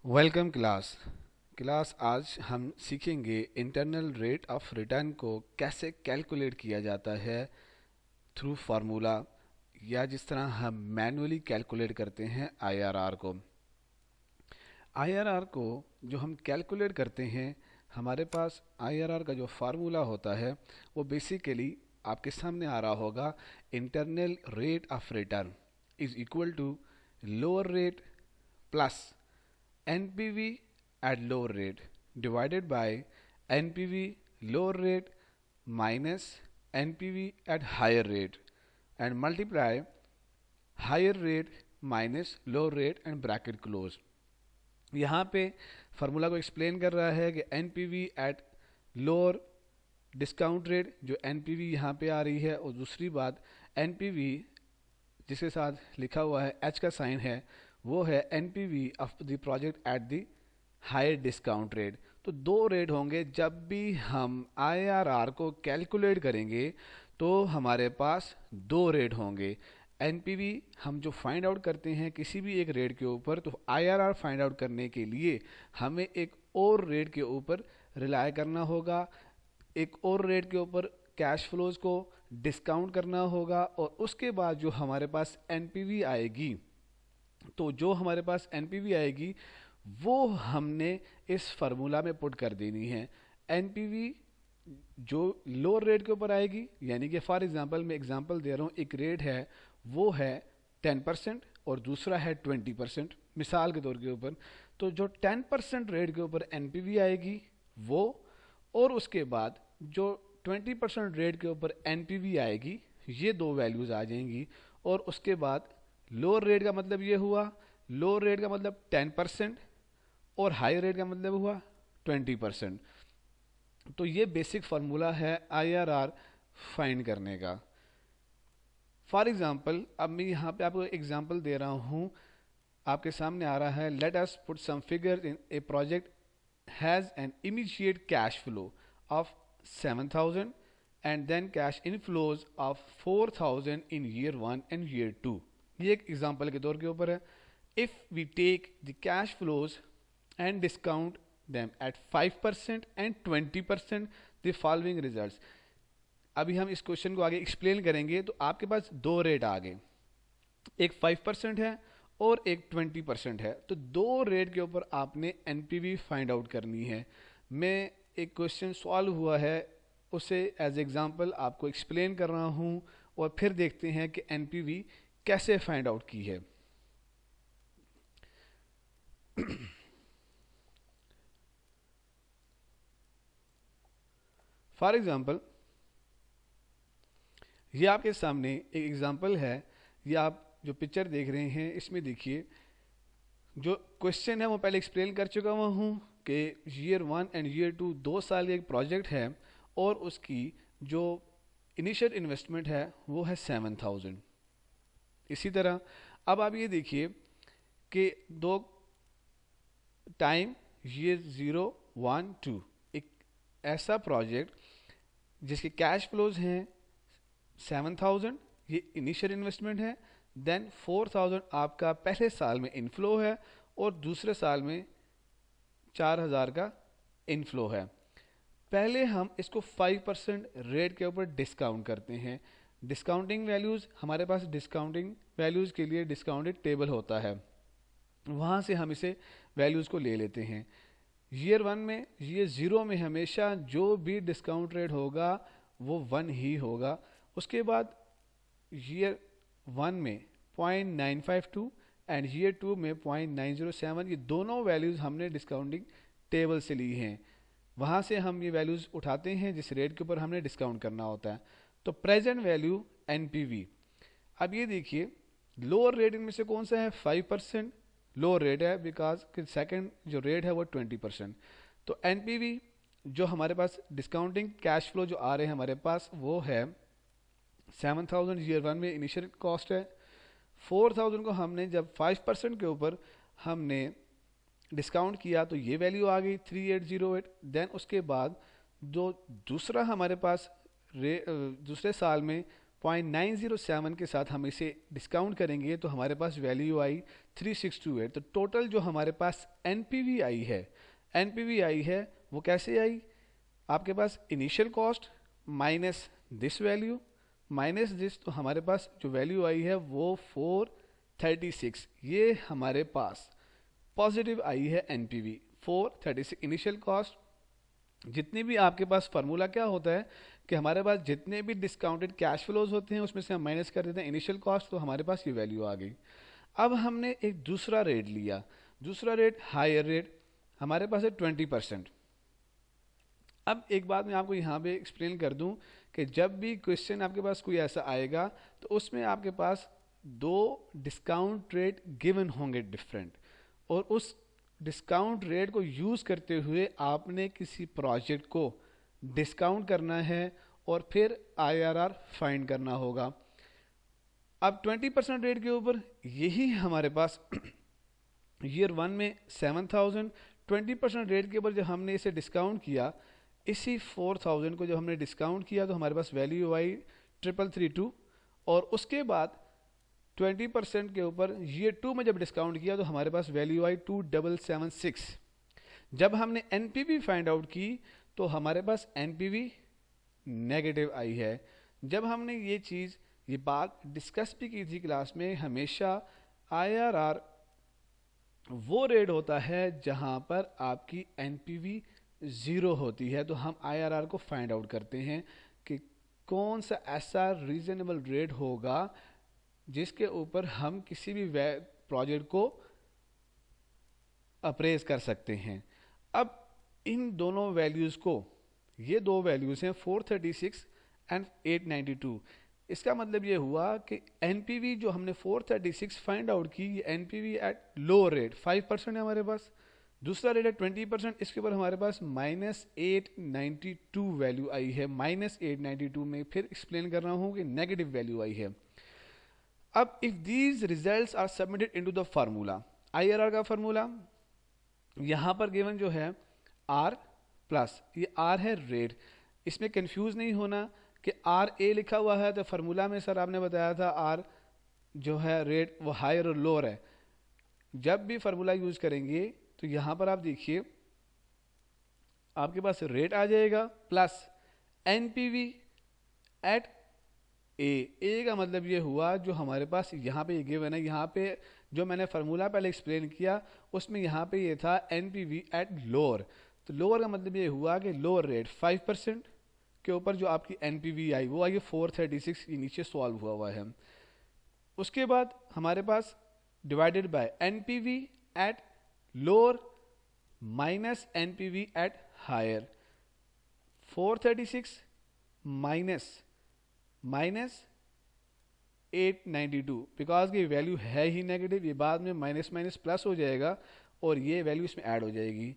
Welcome class आज हम सीखेंगे इंटरनल रेट ऑफ रिटर्न को कैसे कैलकुलेट किया जाता है थ्रू फार्मूला या जिस तरह हम मैन्युअली कैलकुलेट करते हैं आईआरआर को। आईआरआर को जो हम कैलकुलेट करते हैं, हमारे पास आईआरआर का जो फार्मूला होता है वो बेसिकली आपके सामने आ रहा होगा। Internal rate of return is equal to lower rate plus NPV at lower rate divided by NPV lower rate minus NPV at higher rate and multiply higher rate minus lower rate and bracket close। यहाँ पे formula को explain कर रहा है कि NPV at lower discount rate, जो NPV यहाँ पे आ रही है, और दूसरी बात NPV जिसके साथ लिखा हुआ है H का साइन है, वो है NPV of the project at the higher discount rate. तो दो रेट होंगे। जब भी हम IRR को कैलकुलेट करेंगे तो हमारे पास दो रेट होंगे। NPV हम जो फाइंड आउट करते हैं किसी भी एक रेट के ऊपर, तो IRR फाइंड आउट करने के लिए हमें एक और रेट के ऊपर रिलाय करना होगा, एक और रेट के ऊपर कैश फ्लोज को डिस्काउंट करना होगा, और उसके बाद जो हमारे पास NPV आएगी, तो जो हमारे पास NPV आएगी वो हमने इस फार्मूला में पुट कर देनी है। NPV जो लोअर रेट के ऊपर आएगी, यानी कि फॉर एग्जांपल मैं एग्जांपल दे रहा हूँ, एक रेट है वो है 10% और दूसरा है 20%, मिसाल के तौर के ऊपर। तो जो 10% रेट के ऊपर NPV आएगी वो, और उसके बाद जो 20% रेट के ऊपर NPV आएगी, ये दो वैल्यूज आ जाएंगी। और उसके बाद लोअर रेट का मतलब ये हुआ, लोअर रेट का मतलब 10% और हाई रेट का मतलब हुआ 20%। तो ये बेसिक फार्मूला है IRR फाइंड करने का। फॉर एग्जांपल अब मैं यहाँ पे आपको एग्जांपल दे रहा हूँ, आपके सामने आ रहा है, let us put some figure in a project has an immediate cash flow of 7,000 and then cash inflows of 4,000 in year 1 and year 2। ये एक एग्जांपल के तौर के ऊपर है। If we take the cash flows and discount them at 5% and 20% the following results. अभी हम इस क्वेश्चन को आगे एक्सप्लेन करेंगे। तो आपके पास दो रेट आ गए, एक 5% है और एक 20% है। तो दो रेट के ऊपर आपने NPV फाइंड आउट करनी है। मैं एक क्वेश्चन सॉल्व हुआ है उसे एज एग्जांपल आपको एक्सप्लेन कर रहा हूं, और फिर देखते हैं कि NPV कैसे फाइंड आउट की है। फॉर एग्जांपल ये आपके सामने एक एग्जांपल है। ये आप जो पिक्चर देख रहे हैं इसमें देखिए, जो क्वेश्चन है वो पहले एक्सप्लेन कर चुका हुआ हूँ कि ईयर 1 एंड ईयर 2 दो साल का एक प्रोजेक्ट है, और उसकी जो इनिशियल इन्वेस्टमेंट है वो है 7,000। इसी तरह अब आप ये देखिए कि दो टाइम ईयर 0, 1, 2 एक ऐसा प्रोजेक्ट जिसके कैश फ्लोज हैं 7,000, ये इनिशियल इन्वेस्टमेंट है, देन 4,000 आपका पहले साल में इनफ्लो है और दूसरे साल में 4,000 का इनफ्लो है। पहले हम इसको 5% रेट के ऊपर डिस्काउंट करते हैं। डिस्काउंटिंग वैल्यूज़, हमारे पास डिस्काउंटिंग वैल्यूज़ के लिए डिस्काउंटेड टेबल होता है, वहाँ से हम इसे वैल्यूज़ को ले लेते हैं। ईयर 1 में, ईयर 0 में हमेशा जो भी डिस्काउंट रेट होगा वो 1 ही होगा। उसके बाद ईयर 1 में 0.952 एंड ईयर 2 में 0.907, ये दोनों वैल्यूज़ हमने डिस्काउंटिंग टेबल से ली हैं। वहाँ से हम ये वैल्यूज़ उठाते हैं जिस रेट के ऊपर हमने डिस्काउंट करना होता है। तो प्रेजेंट वैल्यू NPV। अब ये देखिए लोअर रेट इनमें से कौन सा है, 5% लोअर रेट है, बिकॉज कि सेकंड जो रेट है वो 20%। तो NPV जो हमारे पास डिस्काउंटिंग कैश फ्लो जो आ रहे हैं हमारे पास वो है 7,000 ईयर 1 में इनिशियल कॉस्ट है। 4,000 को हमने जब 5% के ऊपर हमने डिस्काउंट किया तो ये वैल्यू आ गई 3,808। देन उसके बाद जो दूसरा हमारे पास दूसरे साल में 0.907 के साथ हम इसे डिस्काउंट करेंगे तो हमारे पास वैल्यू आई 3628। तो टोटल जो हमारे पास एनपीवी आई है वो कैसे आई? आपके पास initial cost minus this value minus this, तो हमारे पास जो वैल्यू आई है वो 436। ये हमारे पास पॉजिटिव आई है एनपीवी 436। इनिशियल कॉस्ट जितनी भी आपके पास फार्मूला क्या होता है कि हमारे पास जितने भी डिस्काउंटेड कैश फ्लोज होते हैं उसमें से हम माइनस कर देते हैं इनिशियल कॉस्ट, तो हमारे पास ये वैल्यू आ गई। अब हमने एक दूसरा रेट लिया, दूसरा रेट हायर रेट हमारे पास है 20%। अब एक बात मैं आपको यहाँ पे एक्सप्लेन कर दूं कि जब भी क्वेश्चन आपके पास कोई ऐसा आएगा तो उसमें आपके पास दो डिस्काउंट रेट गिवन होंगे डिफरेंट, और उस डिस्काउंट रेट को यूज़ करते हुए आपने किसी प्रोजेक्ट को डिस्काउंट करना है और फिर आईआरआर फाइंड करना होगा। अब 20% रेट के ऊपर यही हमारे पास ईयर 1 में 7000, 20% रेट के ऊपर जब हमने इसे डिस्काउंट किया, इसी 4000 को जब हमने डिस्काउंट किया तो हमारे पास वैल्यू आई 3332, और उसके बाद 20% के ऊपर ईयर 2 में जब डिस्काउंट किया तो हमारे पास वैल्यू आई 2776। जब हमने एनपीवी फाइंड आउट की तो हमारे पास एनपीवी नेगेटिव आई है। जब हमने ये बात डिस्कस भी की थी क्लास में, हमेशा आईआरआर वो रेट होता है जहां पर आपकी एनपीवी 0 होती है। तो हम आईआरआर को फाइंड आउट करते हैं कि कौन सा ऐसा रीजनेबल रेट होगा जिसके ऊपर हम किसी भी प्रोजेक्ट को अप्रेज कर सकते हैं। अब इन दोनों वैल्यूज़ को, ये दो वैल्यूज़ हैं 436 एंड 892, इसका मतलब ये हुआ कि एनपीवी जो हमने 436 फाइंड आउट की, ये एनपीवी एट लो रेट 5% है हमारे पास, दूसरा रेट है 20%, इसके ऊपर हमारे पास -892 वैल्यू आई है। -892 में फिर एक्सप्लेन कर रहा हूँ कि नेगेटिव वैल्यू आई है। अब if these results are submitted into the formula, IRR का फार्मूला यहाँ पर गिवन जो है आर प्लस, ये आर है रेट, इसमें कंफ्यूज नहीं होना कि आर ए लिखा हुआ है तो फार्मूला में सर आपने बताया था आर जो है रेट वो हायर और लोअर है। जब भी फार्मूला यूज करेंगे तो यहाँ पर आप देखिए आपके पास रेट आ जाएगा प्लस एनपीवी एट ए का मतलब ये हुआ जो हमारे पास यहाँ पे ये गिवन है, यहाँ पे जो मैंने फार्मूला पहले एक्सप्लेन किया उसमें यहाँ पे ये था एनपीवी एट लोअर, तो लोअर का मतलब ये हुआ कि लोअर रेट 5% के ऊपर जो आपकी एनपीवी आई वो आई 436, ये नीचे सॉल्व हुआ है। उसके बाद हमारे पास divided by NPV at lower minus NPV at higher, 436 minus 892, because ये वैल्यू है ही नेगेटिव, ये बाद में माइनस माइनस प्लस हो जाएगा और ये वैल्यू इसमें ऐड हो जाएगी,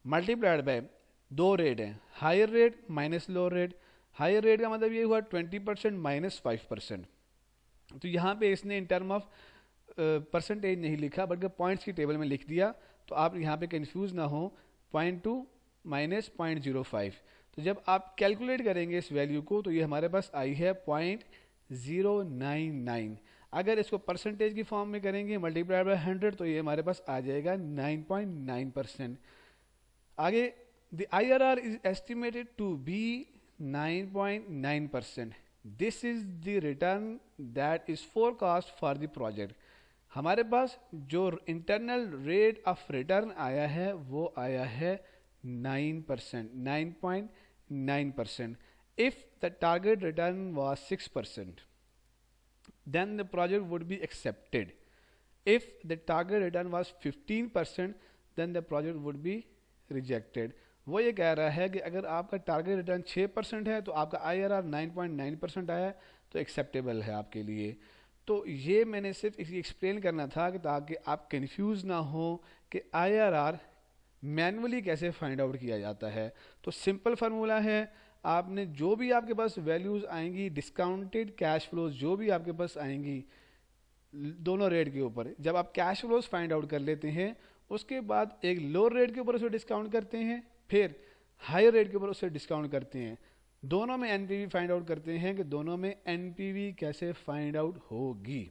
मल्टीप्लाइड बाय दो रेट हैं, higher rate minus lower rate. Higher rate का मतलब ये हुआ 20% माइनस 5%। तो यहाँ पे इसने इन टर्म ऑफ परसेंटेज नहीं लिखा बल्कि पॉइंट्स की टेबल में लिख दिया, तो आप यहाँ पे कंफ्यूज ना हो, 0.2 माइनस 0.05। तो जब आप कैलकुलेट करेंगे इस वैल्यू को तो ये हमारे पास आई है 0.099। अगर इसको परसेंटेज की फॉर्म में करेंगे मल्टीप्लाइड बाय 100 तो ये हमारे पास आ जाएगा 9.9%। आगे the IRR is estimated to be 9.9%. This is the return that is forecast for the project. हमारे पास जो इंटरनल रेट ऑफ रिटर्न आया है वो आया है 9%, 9.9%. If the target return was 6%, then the project would be accepted. If the target return was 15%, then the project would be rejected. वो ये कह रहा है कि अगर आपका टारगेट रिटर्न 6% है तो आपका आईआरआर 9.9% आया तो एक्सेप्टेबल है आपके लिए। तो ये मैंने सिर्फ इसी एक्सप्लेन करना था कि ताकि आप कंफ्यूज ना हो कि आईआरआर मैनुअली कैसे फाइंड आउट किया जाता है। तो सिंपल फार्मूला है, आपने जो भी आपके पास वैल्यूज़ आएंगी, डिस्काउंटेड कैश फ्लोज जो भी आपके पास आएंगी दोनों रेट के ऊपर, जब आप कैश फ्लोज फाइंड आउट कर लेते हैं उसके बाद एक लोअर रेट के ऊपर उसे डिस्काउंट करते हैं, फिर हायर रेट के ऊपर उसे डिस्काउंट करते हैं, दोनों में एनपीवी फाइंड आउट करते हैं कि दोनों में एनपीवी कैसे फाइंड आउट होगी।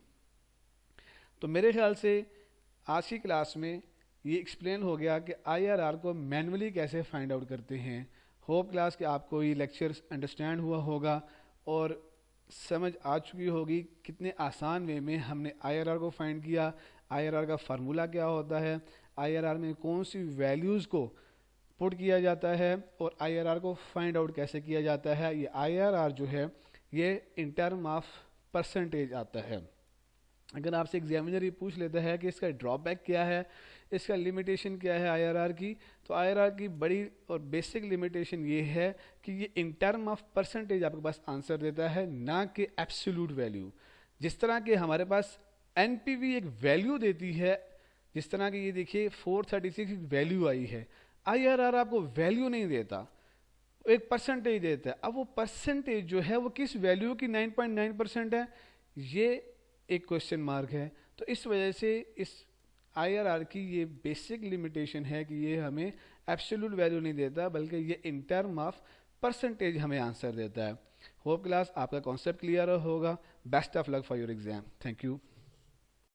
तो मेरे ख्याल से आज की क्लास में ये एक्सप्लेन हो गया कि आईआरआर को मैन्युअली कैसे फाइंड आउट करते हैं। होप क्लास के आपको ये लेक्चर्स अंडरस्टैंड हुआ होगा और समझ आ चुकी होगी कितने आसान वे में हमने आईआरआर को फाइंड किया, आईआरआर का फार्मूला क्या होता है, आईआरआर में कौन सी वैल्यूज़ को पुट किया जाता है और आईआरआर को फाइंड आउट कैसे किया जाता है। ये आईआरआर जो है ये इन टर्म ऑफ परसेंटेज आता है। अगर आपसे एग्जामिनर ये पूछ लेता है कि इसका ड्रॉबैक क्या है, इसका लिमिटेशन क्या है आईआरआर की, तो आईआरआर की बड़ी और बेसिक लिमिटेशन ये है कि ये इन टर्म ऑफ परसेंटेज आपके पास आंसर देता है, ना कि एब्सोल्यूट वैल्यू। जिस तरह के हमारे पास एनपीवी एक वैल्यू देती है, जिस तरह की ये देखिए 436 वैल्यू आई है, आईआरआर आपको वैल्यू नहीं देता, एक परसेंटेज देता है। अब वो परसेंटेज जो है वो किस वैल्यू की 9.9% है, ये एक क्वेश्चन मार्क है। तो इस वजह से इस आईआरआर की ये बेसिक लिमिटेशन है कि ये हमें एब्सोल्यूट वैल्यू नहीं देता, बल्कि ये इन टर्म ऑफ परसेंटेज हमें आंसर देता है। होप क्लास आपका कॉन्सेप्ट क्लियर होगा। Best of luck for your exam. Thank you.